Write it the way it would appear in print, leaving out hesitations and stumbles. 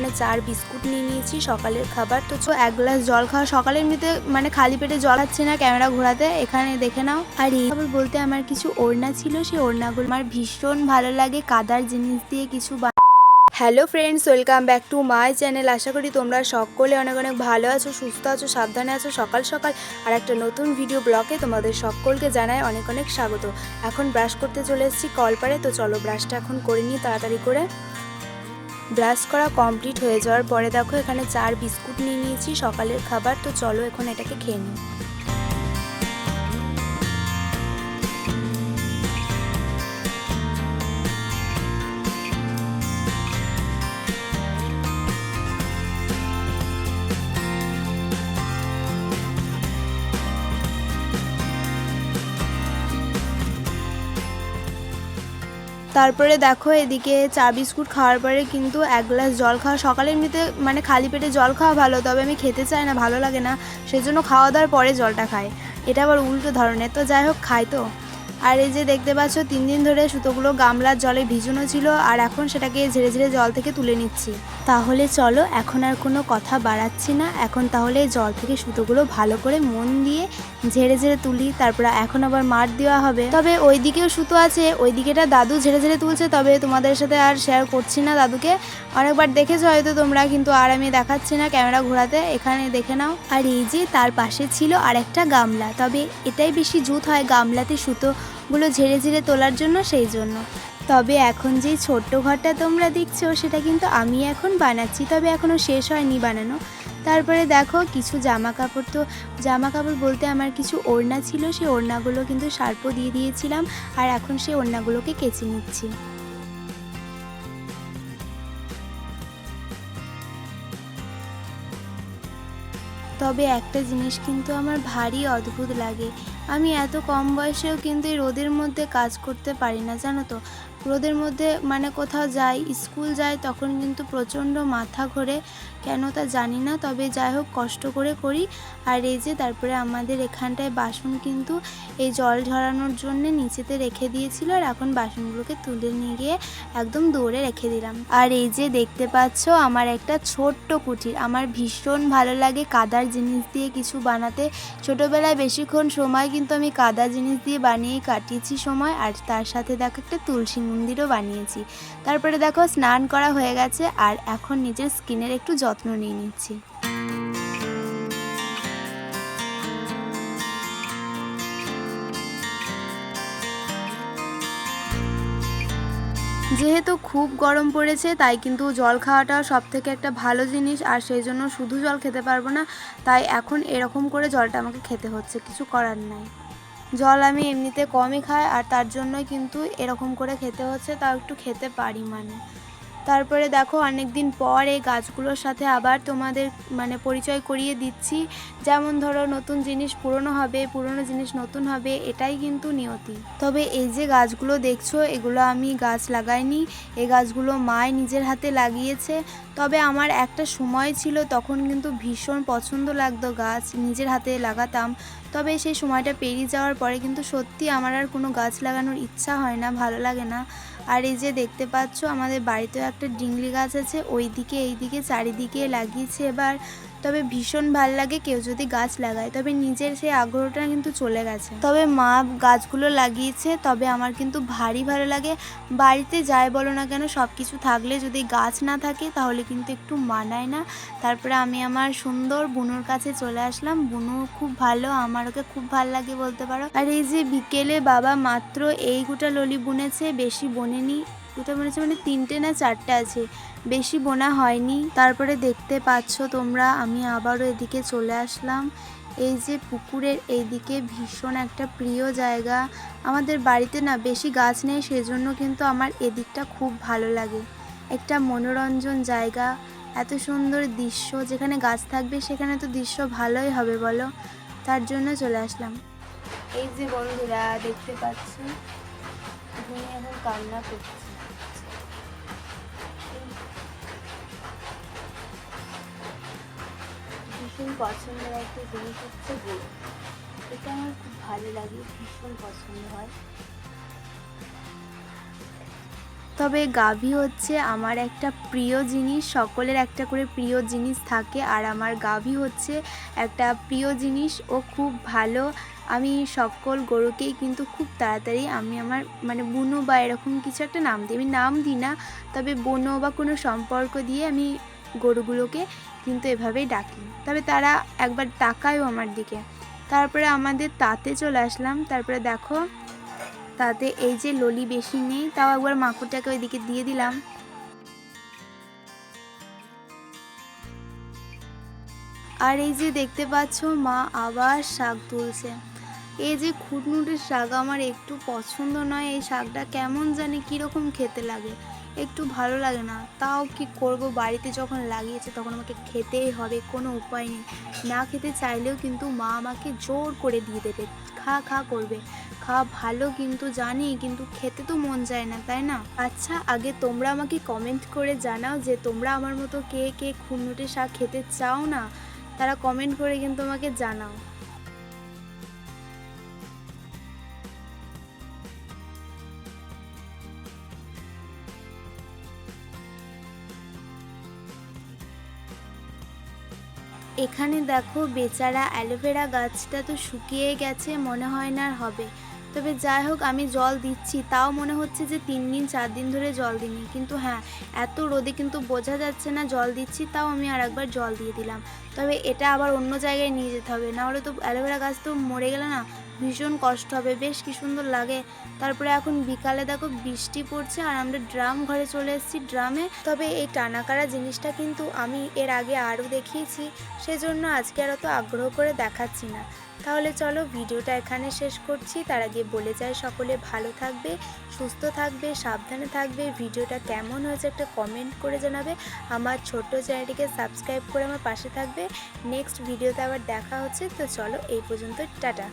এখানে চার বিস্কুট নিয়ে নিয়েছি সকালের খাবার। তো এক গ্লাস জল খাওয়া, সকালে এমনিতে মানে খালি পেটে জল খাচ্ছি না ক্যামেরা ঘোরাতে, এখানে দেখে নাও। আর এই খবর বলতে আমার কিছু ওড়না ছিল, সেই ওড়নাগুলো আমার ভীষণ ভালো লাগে কাদার জিনিস দিয়ে কিছু। Hello friends, welcome back to my channel. আশা করি তোমরা সকলে অনেক অনেক ভালো আছো, সুস্থ আছো, সাবধানে আছো। সকাল সকাল আর একটা নতুন ভিডিও ব্লগে তোমাদের সকলকে জানাই অনেক অনেক স্বাগত। এখন ব্রাশ করতে চলে এসেছি কলপারে। তো চলো ব্রাশটা এখন করে নিই তাড়াতাড়ি করে। ব্রাশ করা কমপ্লিট হয়ে যাওয়ার পরে দেখো এখানে চার বিস্কুট নিয়ে নিয়েছি সকালের খাবার। তো চলো এখন এটাকে খেয়ে নিই। তারপরে দেখো এদিকে চা বিস্কুট খাওয়ার পরে কিন্তু এক গ্লাস জল খাওয়া, সকালে এমনিতে মানে খালি পেটে জল খাওয়া ভালো, তবে আমি খেতে চাই না, ভালো লাগে না, সেজন্য খাওয়া দাওয়ার পরে জলটা খাই। এটা আবার উল্টো ধরনের, তো যাই হোক খাই। তো আর এই যে দেখতে পাচ্ছ 3 দিন ধরে সুতোগুলো গামলার জলে ভিজানো ছিল, আর এখন সেটাকে ঝেড়ে ঝেড়ে জল থেকে তুলে নিচ্ছি। তাহলে চলো এখন আর কোনো কথা বাড়াচ্ছি না, এখন তাহলে জল থেকে সুতোগুলো ভালো করে মন দিয়ে ঝেড়ে ঝেড়ে তুলি। তারপরে এখন আবার মার দেওয়া হবে, তবে ওই দিকেও সুতো আছে, ওই দিকেটা দাদু ঝেড়ে ঝেড়ে তুলছে, তবে তোমাদের সাথে আর শেয়ার করছি না। দাদুকে অনেকবার দেখেছো হয়তো তোমরা, কিন্তু আর আমি দেখাচ্ছি না ক্যামেরা ঘোরাতে, এখানে দেখে নাও। আর এই যে তার পাশে ছিল আর একটা গামলা, তবে এটাই বেশি জুত হয় গামলাতে সুতোগুলো ঝেড়ে ঝেড়ে তোলার জন্য, সেই জন্য। তবে এখন যে ছোট্ট ঘরটা তোমরা দেখছো সেটা কিন্তু আমি এখন বানাচ্ছি, তবে এখনও শেষ হয়নি বানানো। তারপরে দেখো কিছু জামা কাপড়, তো জামা কাপড় বলতে আমার কিছু ওড়না ছিল, সেই ওড়নাগুলো কিন্তু শার্পও দিয়ে দিয়েছিলাম, আর এখন সেই ওড়নাগুলোকে কেচে নিচ্ছি। তবে একটা জিনিস কিন্তু আমার ভারী অদ্ভুত লাগে, আমি এত কম বয়সেও কিন্তু এই রোদের মধ্যে কাজ করতে পারি না, জানো তো। রোদের মধ্যে মানে কোথাও যাই, স্কুল যাই, তখন কিন্তু প্রচণ্ড মাথা ঘোরে, কেন তা জানি না, তবে যাই হোক কষ্ট করে করি। আর এই যে তারপরে আমাদের এখানটায় বাসন কিন্তু এই জল ঝরানোর জন্যে নিচেতে রেখে দিয়েছিল, আর এখন বাসনগুলোকে তুলে নিয়ে গিয়ে একদম দৌড়ে রেখে দিলাম। আর এই যে দেখতে পাচ্ছ আমার একটা ছোট্ট কুঠির, আমার ভীষণ ভালো লাগে কাদার জিনিস দিয়ে কিছু বানাতে। ছোটোবেলায় বেশিক্ষণ সময় কিন্তু আমি কাদা জিনিস দিয়ে বানিয়ে কাটিয়েছি সময়, আর তার সাথে দেখো একটা তুলসী মন্দিরও বানিয়েছি। তারপরে দেখো স্নান করা হয়ে গেছে, আর এখন নিজের স্কিনের একটু যত্ন নিয়ে নিচ্ছি। যেহেতু খুব গরম পড়েছে, তাই কিন্তু জল খাওয়াটাও সব থেকে একটা ভালো জিনিস, আর সেই জন্য শুধু জল খেতে পারবো না, তাই এখন এরকম করে জলটা আমাকে খেতে হচ্ছে, কিছু করার নাই। জল আমি এমনিতে কমই খাই, আর তার জন্যই কিন্তু এরকম করে খেতে হচ্ছে, তাও একটু খেতে পারি মানে। তারপরে দেখো অনেক দিন পর এই গাছগুলোর সাথে আবার তোমাদের মানে পরিচয় করিয়ে দিচ্ছি। যেমন ধরো নতুন জিনিস পুরনো হবে, পুরনো জিনিস নতুন হবে, এটাই কিন্তু নিয়তি। তবে এই যে গাছগুলো দেখছো, এগুলো আমি গাছ লাগাইনি, এই গাছগুলো মাই নিজের হাতে লাগিয়েছে। তবে আমার একটা সময় ছিল, তখন কিন্তু ভীষণ পছন্দ লাগতো গাছ নিজের হাতে লাগাতাম, তবে সেই সময়টা পেরিয়ে যাওয়ার পরে কিন্তু সত্যি আমার আর কোনো গাছ লাগানোর ইচ্ছা হয় না, ভালো লাগে না। আর এই যে দেখতে পাচ্ছ আমাদের বাড়িতেও একটা ডিংলি গাছ আছে, ওই দিকে এই দিকে চারিদিকে লাগিয়েছে এবার। তবে ভীষণ ভাল লাগে কেউ যদি গাছ লাগায়, তবে নিজের সেই আগ্রহটা কিন্তু চলে গেছে। তবে মা গাছগুলো লাগিয়েছে, তবে আমার কিন্তু ভারী ভালো লাগে। বাড়িতে যাই বলো না কেন, সব কিছু থাকলে যদি গাছ না থাকে তাহলে কিন্তু একটু মানায় না। তারপরে আমি আমার সুন্দর বুনুর কাছে চলে আসলাম, বুনু খুব ভালো, আমার ওকে খুব ভালো লাগে বলতে পারো। আর এই যে বিকেলে বাবা মাত্র এই গোটা ললি বুনেছে, বেশি বোনেনি, গোটা বুনেছে মানে 3টে না 4টে আছে, বেশি বোনা হয়নি। তারপরে দেখতে পাচ্ছ তোমরা আমি আবারও এদিকে চলে আসলাম, এই যে পুকুরের এইদিকে ভীষণ একটা প্রিয় জায়গা। আমাদের বাড়িতে না বেশি গাছ নেই, সেজন্য কিন্তু আমার এদিকটা খুব ভালো লাগে, একটা মনোরঞ্জন জায়গা, এত সুন্দর দৃশ্য, যেখানে গাছ থাকবে সেখানে তো দৃশ্য ভালোই হবে বলো, তার জন্য চলে আসলাম। এই যে বন্ধুরা দেখতে পাচ্ছ তুমি এখন কান্না করছে, ভীষণ পছন্দের একটা জিনিস হচ্ছে গুড়, এটা আমার খুব ভালো লাগে, ভীষণ পছন্দ হয়। তবে গাভী হচ্ছে আমার একটা প্রিয় জিনিস, সকলের একটা করে প্রিয় জিনিস থাকে, আর আমার গাভী হচ্ছে একটা প্রিয় জিনিস। ও খুব ভালো। আমি সকল গরুকেই কিন্তু খুব তাড়াতাড়ি আমি আমার মানে বুনো বা এরকম কিছু একটা নাম দিই, আমি নাম দিই না, তবে বুনো বা কোনো সম্পর্ক দিয়ে আমি গরুগুলোকে কিন্তু এভাবেই ডাকি। তবে তারা একবার তাকায়ও আমার দিকে। তারপরে আমাদের তাতে চলে আসলাম। তারপরে দেখো তাতে এই যে ললি বেশি নেই, তাও একবার মাকুরটাকে ওইদিকে দিয়ে দিলাম। আর এই যে দেখতে পাচ্ছ মা আবার শাক তুলছে। এই যে খুটনুটের শাক আমার একটু পছন্দ নয়, এই শাকটা কেমন জানি কীরকম খেতে লাগে, একটু ভালো লাগে না। তাও কি করব, বাড়িতে যখন লাগিয়েছে তখন আমাকে খেতেই হবে, কোনো উপায় নেই। না খেতে চাইলেও কিন্তু মা আমাকে জোর করে দিয়ে দেবে, খা খা করবে। খাওয়া ভালো কিন্তু জানি, কিন্তু খেতে তো মন যায় না, তাই না? আচ্ছা, আগে তোমরা আমাকে কমেন্ট করে জানাও যে তোমরা আমার মতো কে কে খুটনুটের শাক খেতে চাও না, তারা কমেন্ট করে কিন্তু আমাকে জানাও। এখানে দেখো বেচারা অ্যালোভেরা গাছটা তো শুকিয়ে গেছে, মনে হয় না আর হবে। তবে যাই হোক, আমি জল দিচ্ছি, তাও মনে হচ্ছে যে 3 দিন 4 দিন ধরে জল দিইনি। কিন্তু হ্যাঁ, এত রোদে কিন্তু বোঝা যাচ্ছে না জল দিচ্ছি, তাও আমি আর একবার জল দিয়ে দিলাম। তবে এটা আবার অন্য জায়গায় নিয়ে যেতে হবে, নাহলে তো অ্যালোভেরা গাছ তো মরে গেলে না ভীষণ কষ্ট হবে। বেশ কি সুন্দর লাগে। তারপরে এখন বিকালে দেখো বৃষ্টি পড়ছে, আর আমরা ড্রাম ঘরে চলে এসেছি, ড্রামে। তবে এই টানাকাড়া জিনিসটা কিন্তু আমি এর আগে আরও দেখিয়েছি, সেজন্য আজকে আর অত আগ্রহ করে দেখাচ্ছি না। তাহলে চলো ভিডিওটা এখানে শেষ করছি। তার আগে বলে যাই, সকলে ভালো থাকবে, সুস্থ থাকবে, সাবধানে থাকবে। ভিডিওটা কেমন হয়েছে একটা কমেন্ট করে জানাবে। আমার ছোট্ট চ্যানেলটিকে সাবস্ক্রাইব করে আমার পাশে থাকবে। নেক্সট ভিডিওতে আবার দেখা হচ্ছে। তো চলো এই পর্যন্ত, টাটা।